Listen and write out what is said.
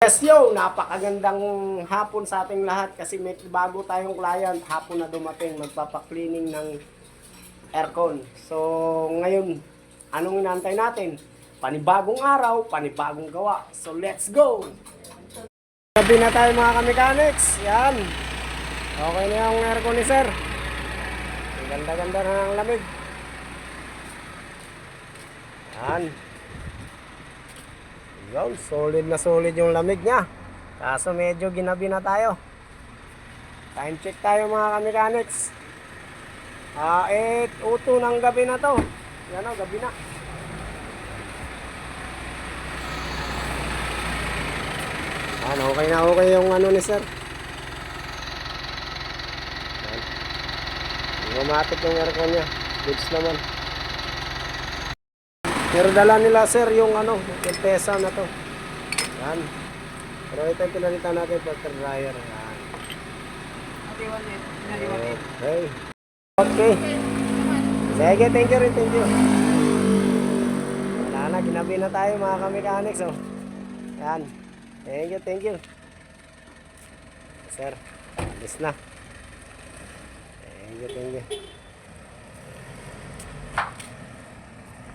Yes, yo! Napakagandang hapon sa ating lahat kasi may bago tayong client. Hapon na dumating, magpapa-cleaning ng aircon. So, ngayon, anong inaantay natin? Panibagong araw, panibagong gawa. So, let's go! Gabi na tayo mga kamechanics. Yan. Okay na yung aircon ni sir. Ang ganda-ganda na ng lamig. Yan. Yun, solid na solid yung lamig niya. Kaso medyo ginabi na tayo. Time check tayo mga kamechanics. 8:02 ng gabi na to. Yan o, gabi na. Yan, okay na okay yung ano ni sir. Yan. Automatic yung aircon niya. Goods naman. Pero dala nila sir yung ano, yung pesa na to. Yan. Pero ito yung pinalitan natin filter dryer. Yan. Okay. Okay. Sige, thank you rin, thank you. Wala na, ginabi na tayo mga kamechanics. Oh. Yan. Thank you. Sir, alis na. Thank you.